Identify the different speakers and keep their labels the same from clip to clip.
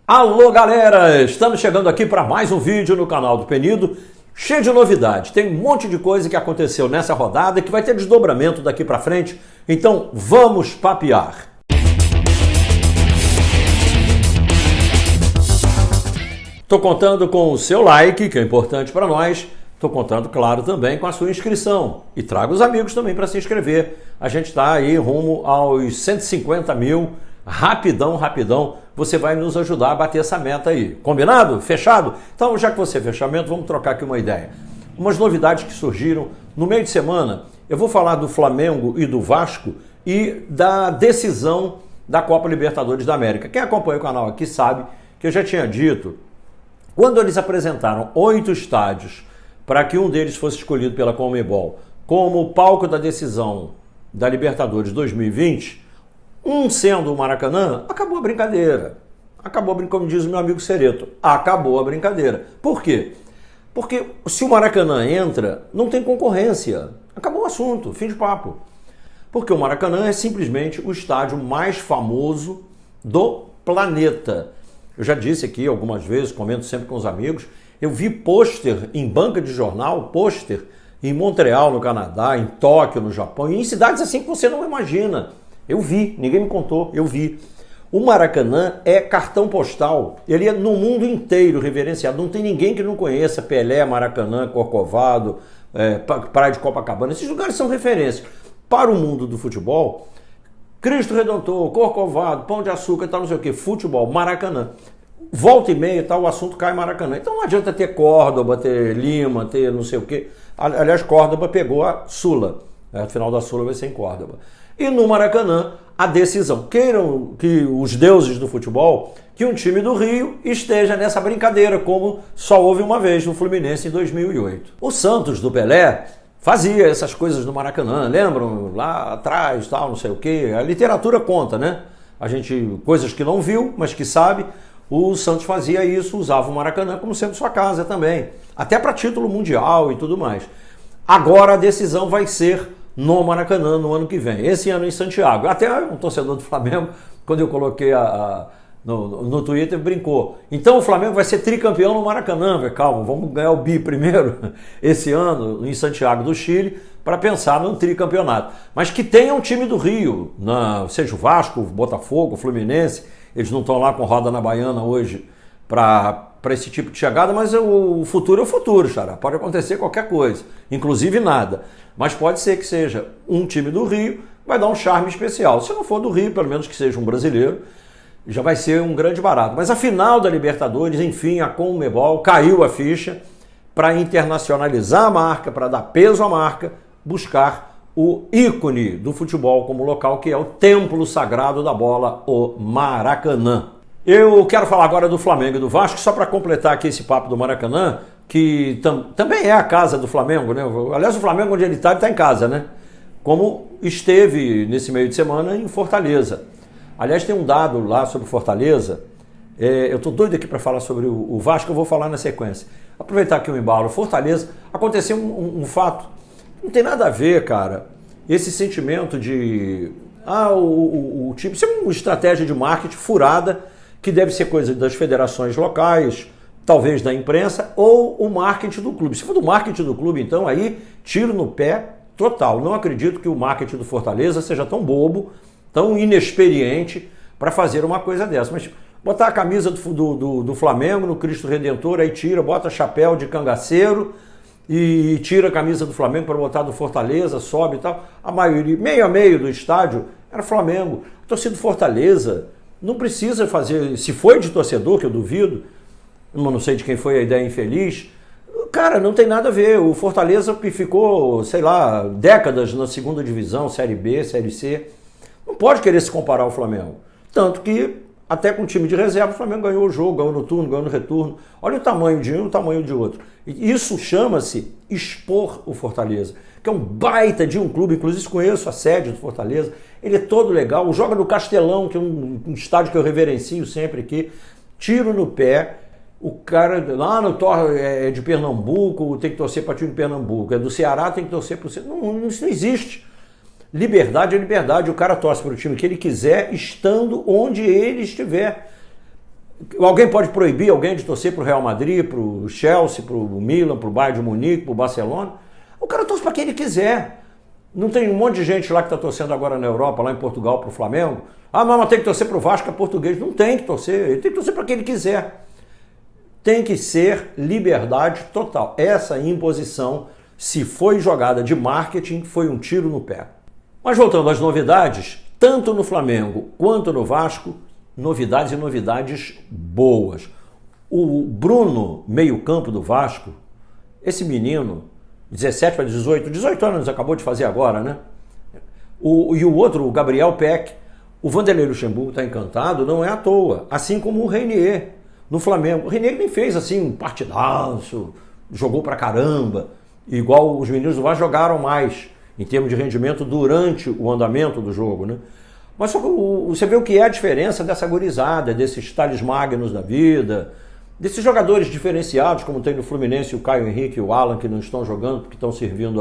Speaker 1: Alô galera, estamos chegando aqui para mais um vídeo no canal do Penido, cheio de novidade. Tem um monte de coisa que aconteceu nessa rodada que vai ter desdobramento daqui para frente, então vamos papear. Estou contando com o seu like, que é importante para nós. Estou contando, claro, também com a sua inscrição. E traga os amigos também para se inscrever. A gente está aí rumo aos 150 mil. Rapidão, você vai nos ajudar a bater essa meta aí. Combinado? Fechado? Então, já que você é fechamento, vamos trocar aqui uma ideia. Umas novidades que surgiram no meio de semana. Eu vou falar do Flamengo e do Vasco e da decisão da Copa Libertadores da América. Quem acompanha o canal aqui sabe que eu já tinha dito, quando eles apresentaram 8 estádios para que um deles fosse escolhido pela Conmebol como palco da decisão da Libertadores 2020, um sendo o Maracanã, acabou a brincadeira. Como diz o meu amigo Cereto, acabou a brincadeira. Por quê? Porque se o Maracanã entra, não tem concorrência. Acabou o assunto, fim de papo. Porque o Maracanã é simplesmente o estádio mais famoso do planeta. Eu já disse aqui algumas vezes, comento sempre com os amigos, eu vi pôster em banca de jornal, pôster em Montreal, no Canadá, em Tóquio, no Japão, e em cidades assim que você não imagina. Eu vi, ninguém me contou, eu vi. O Maracanã é cartão postal, ele é no mundo inteiro reverenciado, não tem ninguém que não conheça Pelé, Maracanã, Corcovado, Praia de Copacabana, esses lugares são referências. Para o mundo do futebol, Cristo Redentor, Corcovado, Pão de Açúcar, tal, não sei o que, futebol, Maracanã. Volta e meia, tal, o assunto cai em Maracanã. Então não adianta ter Córdoba, ter Lima, ter não sei o que. Aliás, Córdoba pegou a Sula, a final da Sula vai ser em Córdoba. E no Maracanã, a decisão. Queiram que os deuses do futebol, que um time do Rio esteja nessa brincadeira, como só houve uma vez no Fluminense em 2008. O Santos do Pelé fazia essas coisas no Maracanã, lembram? Lá atrás, tal, não sei o quê. A literatura conta, né? A gente, coisas que não viu, mas que sabe, o Santos fazia isso, usava o Maracanã como sendo sua casa também. Até para título mundial e tudo mais. Agora a decisão vai ser no Maracanã no ano que vem. Esse ano em Santiago. Até um torcedor do Flamengo, quando eu coloquei no Twitter, brincou. Então o Flamengo vai ser tricampeão no Maracanã. Calma, vamos ganhar o bi primeiro esse ano em Santiago do Chile para pensar no tricampeonato. Mas que tenha um time do Rio, seja o Vasco, o Botafogo, o Fluminense. Eles não estão lá com roda na baiana hoje para esse tipo de chegada, mas o futuro é o futuro, xará. Pode acontecer qualquer coisa, inclusive nada. Mas pode ser que seja um time do Rio, vai dar um charme especial. Se não for do Rio, pelo menos que seja um brasileiro, já vai ser um grande barato. Mas a final da Libertadores, enfim, a Conmebol caiu a ficha para internacionalizar a marca, para dar peso à marca, buscar o ícone do futebol como local, que é o templo sagrado da bola, o Maracanã. Eu quero falar agora do Flamengo e do Vasco, só para completar aqui esse papo do Maracanã, que também é a casa do Flamengo, né? Aliás, o Flamengo, onde ele está em casa, né? Como esteve nesse meio de semana em Fortaleza. Aliás, tem um dado lá sobre Fortaleza, eu estou doido aqui para falar sobre o Vasco, eu vou falar na sequência. Aproveitar aqui o embalo. Fortaleza, aconteceu um fato, não tem nada a ver, cara, esse sentimento de o time, isso é uma estratégia de marketing furada, que deve ser coisa das federações locais, talvez da imprensa, ou o marketing do clube. Se for do marketing do clube, então aí tiro no pé total. Não acredito que o marketing do Fortaleza seja tão bobo, tão inexperiente para fazer uma coisa dessa. Mas botar a camisa do Flamengo no Cristo Redentor, aí tira, bota chapéu de cangaceiro e tira a camisa do Flamengo para botar do Fortaleza, sobe e tal. A maioria, meio a meio do estádio, era Flamengo. A torcida do Fortaleza não precisa fazer, se foi de torcedor, que eu duvido, eu não sei de quem foi a ideia infeliz, cara, não tem nada a ver. O Fortaleza ficou, sei lá, décadas na segunda divisão, Série B, Série C. Não pode querer se comparar ao Flamengo. Tanto que, até com o time de reserva, o Flamengo ganhou o jogo, ganhou no turno, ganhou no retorno. Olha o tamanho de um e o tamanho de outro. E isso chama-se expor o Fortaleza, que é um baita de um clube, inclusive conheço a sede do Fortaleza, ele é todo legal, joga no Castelão, que é um estádio que eu reverencio sempre aqui, tiro no pé. O cara lá no é de Pernambuco, tem que torcer para o time de Pernambuco. É do Ceará, tem que torcer para o Ceará. Isso não existe. Liberdade é liberdade. O cara torce para o time que ele quiser, estando onde ele estiver. Alguém pode proibir alguém de torcer para o Real Madrid, para o Chelsea, para o Milan, para o Bayern de Munique, para o Barcelona? O cara torce para quem ele quiser. Não tem um monte de gente lá que está torcendo agora na Europa, lá em Portugal, para o Flamengo? Ah, não, mas tem que torcer para o Vasco, é português. Não tem que torcer, ele tem que torcer para quem ele quiser. Tem que ser liberdade total. Essa imposição, se foi jogada de marketing, foi um tiro no pé. Mas voltando às novidades, tanto no Flamengo quanto no Vasco, novidades e novidades boas. O Bruno, meio-campo do Vasco, esse menino, 17 para 18 anos, acabou de fazer agora, né? E o outro, o Gabriel Peck, o Vanderlei Luxemburgo está encantado, não é à toa, assim como o Reinier no Flamengo. O Reinier nem fez assim um partidaço, jogou pra caramba, igual os meninos do Vasco jogaram mais em termos de rendimento durante o andamento do jogo, né? Mas só que você vê o que é a diferença dessa gurizada, desses Thales Magnos da vida, desses jogadores diferenciados, como tem no Fluminense o Caio Henrique e o Alan, que não estão jogando porque estão servindo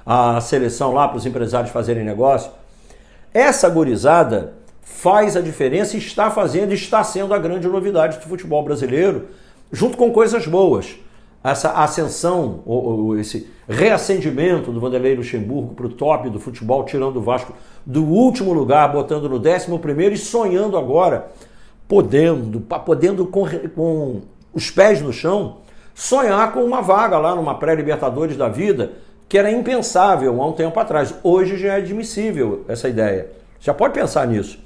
Speaker 1: a seleção lá para os empresários fazerem negócio. Essa gurizada faz a diferença e está fazendo, está sendo a grande novidade do futebol brasileiro, junto com coisas boas. Essa ascensão, ou esse reacendimento do Vanderlei Luxemburgo para o top do futebol, tirando o Vasco do último lugar, botando no 11º e sonhando agora, podendo com os pés no chão, sonhar com uma vaga lá numa pré-Libertadores da vida, que era impensável há um tempo atrás. Hoje já é admissível essa ideia. Já pode pensar nisso.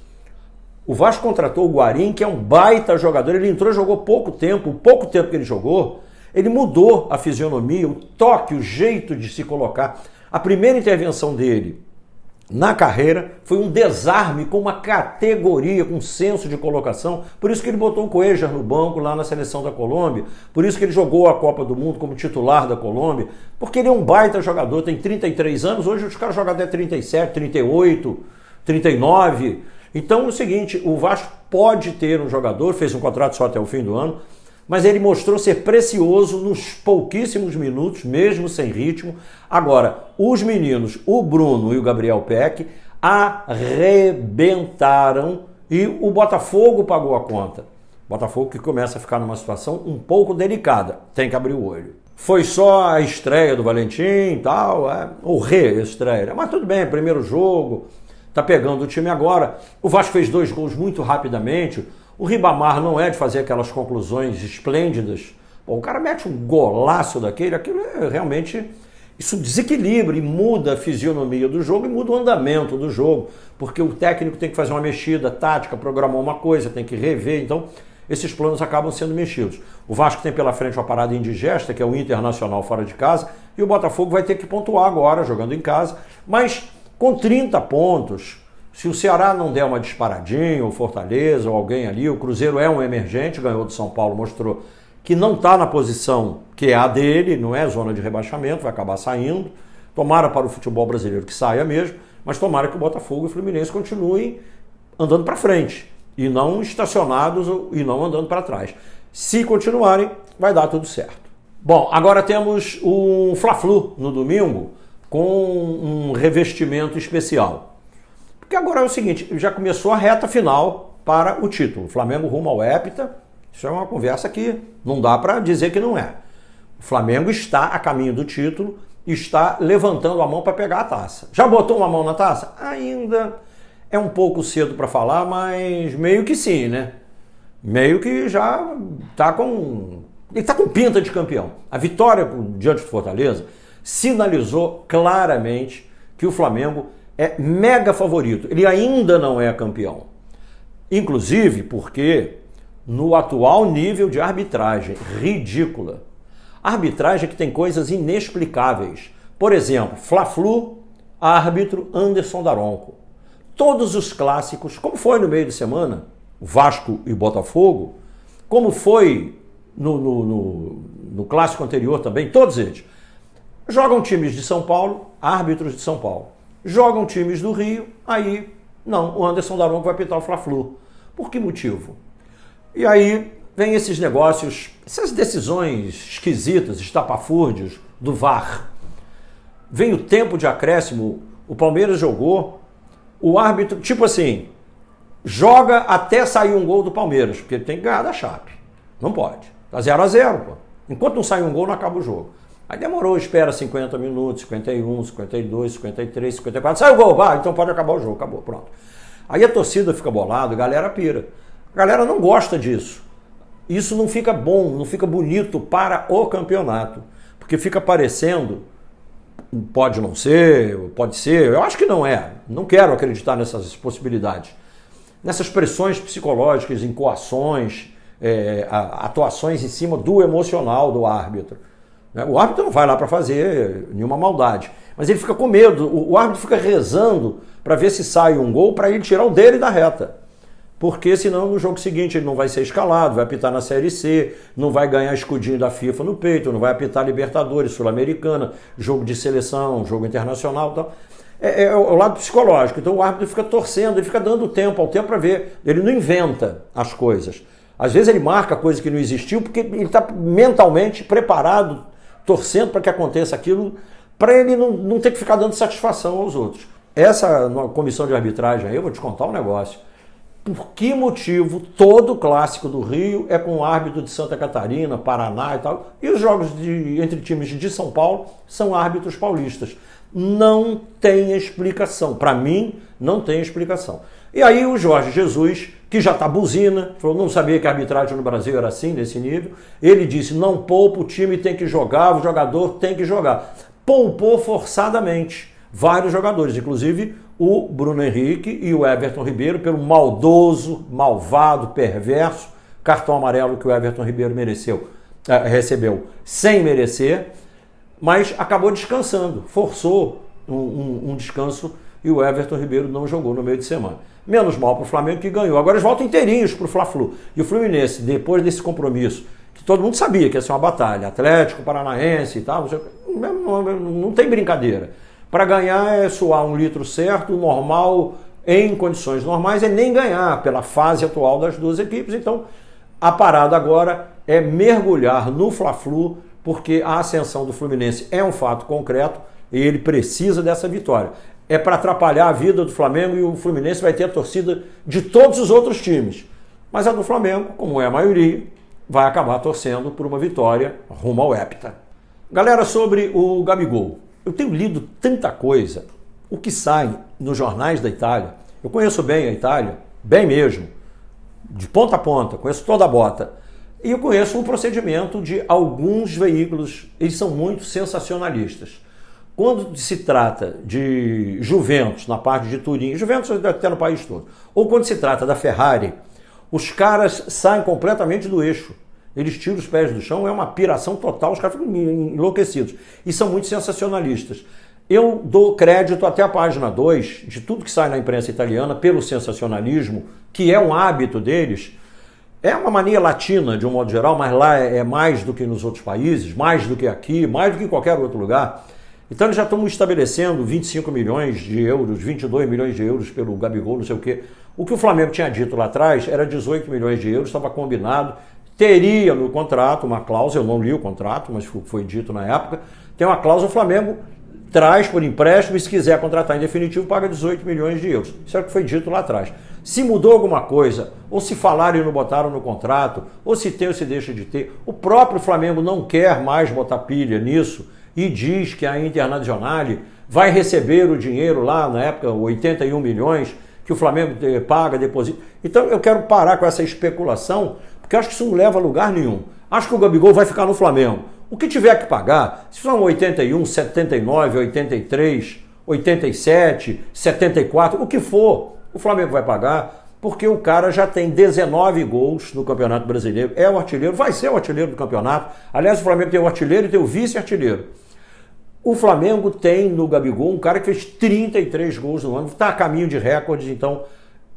Speaker 1: O Vasco contratou o Guarim, que é um baita jogador. Ele entrou e jogou pouco tempo. O pouco tempo que ele jogou, ele mudou a fisionomia, o toque, o jeito de se colocar. A primeira intervenção dele na carreira foi um desarme com uma categoria, com um senso de colocação. Por isso que ele botou o Cuéllar no banco lá na seleção da Colômbia. Por isso que ele jogou a Copa do Mundo como titular da Colômbia. Porque ele é um baita jogador, tem 33 anos. Hoje os caras jogam até 37, 38, 39. Então é o seguinte, o Vasco pode ter um jogador, fez um contrato só até o fim do ano, mas ele mostrou ser precioso nos pouquíssimos minutos, mesmo sem ritmo. Agora, os meninos, o Bruno e o Gabriel Peck, arrebentaram e o Botafogo pagou a conta. Botafogo que começa a ficar numa situação um pouco delicada, tem que abrir o olho. Foi só a estreia do Valentim e tal, ou reestreia, mas tudo bem, primeiro jogo, tá pegando o time agora. O Vasco fez 2 gols muito rapidamente. O Ribamar não é de fazer aquelas conclusões esplêndidas. Pô, o cara mete um golaço daquele, aquilo é realmente... Isso desequilibra e muda a fisionomia do jogo e muda o andamento do jogo, porque o técnico tem que fazer uma mexida tática, programar uma coisa, tem que rever, então esses planos acabam sendo mexidos. O Vasco tem pela frente uma parada indigesta, que é o Internacional fora de casa, e o Botafogo vai ter que pontuar agora, jogando em casa, mas com 30 pontos... Se o Ceará não der uma disparadinha, ou Fortaleza, ou alguém ali, o Cruzeiro é um emergente, ganhou do São Paulo, mostrou que não está na posição que é a dele, não é zona de rebaixamento, vai acabar saindo. Tomara para o futebol brasileiro que saia mesmo, mas tomara que o Botafogo e o Fluminense continuem andando para frente, e não estacionados e não andando para trás. Se continuarem, vai dar tudo certo. Bom, agora temos um Fla-Flu no domingo, com um revestimento especial. Porque agora é o seguinte, já começou a reta final para o título. O Flamengo rumo ao hepta, isso é uma conversa que não dá para dizer que não é. O Flamengo está a caminho do título e está levantando a mão para pegar a taça. Já botou uma mão na taça? Ainda é um pouco cedo para falar, mas meio que sim, né? Meio que já está com... Ele está com pinta de campeão. A vitória diante do Fortaleza sinalizou claramente que o Flamengo é mega favorito. Ele ainda não é campeão. Inclusive porque no atual nível de arbitragem ridícula. Arbitragem que tem coisas inexplicáveis. Por exemplo, Fla-Flu, árbitro Anderson Daronco. Todos os clássicos, como foi no meio de semana, Vasco e Botafogo, como foi no clássico anterior também, todos eles, jogam times de São Paulo, árbitros de São Paulo. Jogam times do Rio, aí não, o Anderson Daronco vai apitar o Fla-Flu. Por que motivo? E aí vem esses negócios, essas decisões esquisitas, estapafúrdios do VAR. Vem o tempo de acréscimo, o Palmeiras jogou, o árbitro, tipo assim, joga até sair um gol do Palmeiras, porque ele tem que ganhar da Chape. Não pode. Tá 0-0, pô. Enquanto não sai um gol, não acaba o jogo. Aí demorou, espera 50 minutos, 51, 52, 53, 54, sai o gol, então pode acabar o jogo, acabou, pronto. Aí a torcida fica bolada, a galera pira. A galera não gosta disso. Isso não fica bom, não fica bonito para o campeonato, porque fica parecendo, pode não ser, pode ser, eu acho que não é, não quero acreditar nessas possibilidades, nessas pressões psicológicas, incoações, atuações em cima do emocional do árbitro. O árbitro não vai lá para fazer nenhuma maldade, mas ele fica com medo, o árbitro fica rezando para ver se sai um gol para ele tirar o dele da reta. Porque senão no jogo seguinte ele não vai ser escalado, vai apitar na Série C, não vai ganhar escudinho da FIFA no peito, não vai apitar Libertadores, Sul-Americana, jogo de seleção, jogo internacional e tal. É o lado psicológico. Então o árbitro fica torcendo, ele fica dando tempo ao tempo para ver. Ele não inventa as coisas. Às vezes ele marca coisa que não existiu porque ele está mentalmente preparado, torcendo para que aconteça aquilo, para ele não ter que ficar dando satisfação aos outros. Essa comissão de arbitragem aí, eu vou te contar um negócio. Por que motivo todo clássico do Rio é com o árbitro de Santa Catarina, Paraná e tal, e os jogos entre times de São Paulo são árbitros paulistas? Não tem explicação. Para mim, não tem explicação. E aí o Jorge Jesus, que já está buzina, falou, não sabia que a arbitragem no Brasil era assim, nesse nível, ele disse, não poupa, o time tem que jogar, o jogador tem que jogar. Poupou forçadamente vários jogadores, inclusive o Bruno Henrique e o Everton Ribeiro, pelo maldoso, malvado, perverso cartão amarelo que o Everton Ribeiro recebeu sem merecer, mas acabou descansando, forçou um descanso e o Everton Ribeiro não jogou no meio de semana. Menos mal para o Flamengo que ganhou. Agora eles voltam inteirinhos para o Fla-Flu. E o Fluminense, depois desse compromisso, que todo mundo sabia que ia ser uma batalha, Atlético, Paranaense e tal, não tem brincadeira. Para ganhar é suar um litro certo, normal, em condições normais, é nem ganhar pela fase atual das duas equipes. Então, a parada agora é mergulhar no Fla-Flu, porque a ascensão do Fluminense é um fato concreto e ele precisa dessa vitória. É para atrapalhar a vida do Flamengo e o Fluminense vai ter a torcida de todos os outros times. Mas a do Flamengo, como é a maioria, vai acabar torcendo por uma vitória rumo ao hepta. Galera, sobre o Gabigol. Eu tenho lido tanta coisa, o que sai nos jornais da Itália. Eu conheço bem a Itália, bem mesmo, de ponta a ponta, conheço toda a bota. E eu conheço o procedimento de alguns veículos, eles são muito sensacionalistas. Quando se trata de Juventus, na parte de Turim, Juventus até no país todo, ou quando se trata da Ferrari, os caras saem completamente do eixo. Eles tiram os pés do chão, é uma piração total, os caras ficam enlouquecidos. E são muito sensacionalistas. Eu dou crédito até a página 2 de tudo que sai na imprensa italiana pelo sensacionalismo, que é um hábito deles. É uma mania latina, de um modo geral, mas lá é mais do que nos outros países, mais do que aqui, mais do que em qualquer outro lugar. Então eles já estão estabelecendo 25 milhões de euros, 22 milhões de euros pelo Gabigol, não sei o quê. O que o Flamengo tinha dito lá atrás era 18 milhões de euros, estava combinado. Teria no contrato uma cláusula, eu não li o contrato, mas foi dito na época, tem uma cláusula, o Flamengo traz por empréstimo e se quiser contratar em definitivo paga 18 milhões de euros. Isso é o que foi dito lá atrás. Se mudou alguma coisa, ou se falaram e não botaram no contrato, ou se tem ou se deixa de ter, o próprio Flamengo não quer mais botar pilha nisso e diz que a Internazionale vai receber o dinheiro lá, na época, 81 milhões, que o Flamengo paga, deposita. Então eu quero parar com essa especulação, porque eu acho que isso não leva a lugar nenhum. Acho que o Gabigol vai ficar no Flamengo. O que tiver que pagar, se são 81, 79, 83, 87, 74, o que for, o Flamengo vai pagar, porque o cara já tem 19 gols no Campeonato Brasileiro, é o artilheiro, vai ser o artilheiro do campeonato. Aliás, o Flamengo tem o artilheiro e tem o vice-artilheiro. O Flamengo tem no Gabigol um cara que fez 33 gols no ano, está a caminho de recordes, então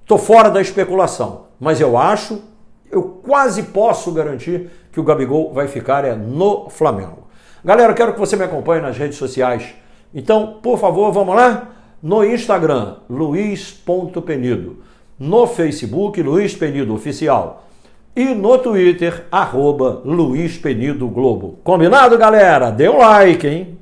Speaker 1: estou fora da especulação, mas eu quase posso garantir que o Gabigol vai ficar no Flamengo. Galera, eu quero que você me acompanhe nas redes sociais. Então, por favor, vamos lá? No Instagram, luiz.penido. No Facebook, Luiz Penido Oficial. E no Twitter, @LuizPenidoGlobo. Combinado, galera? Dê um like, hein?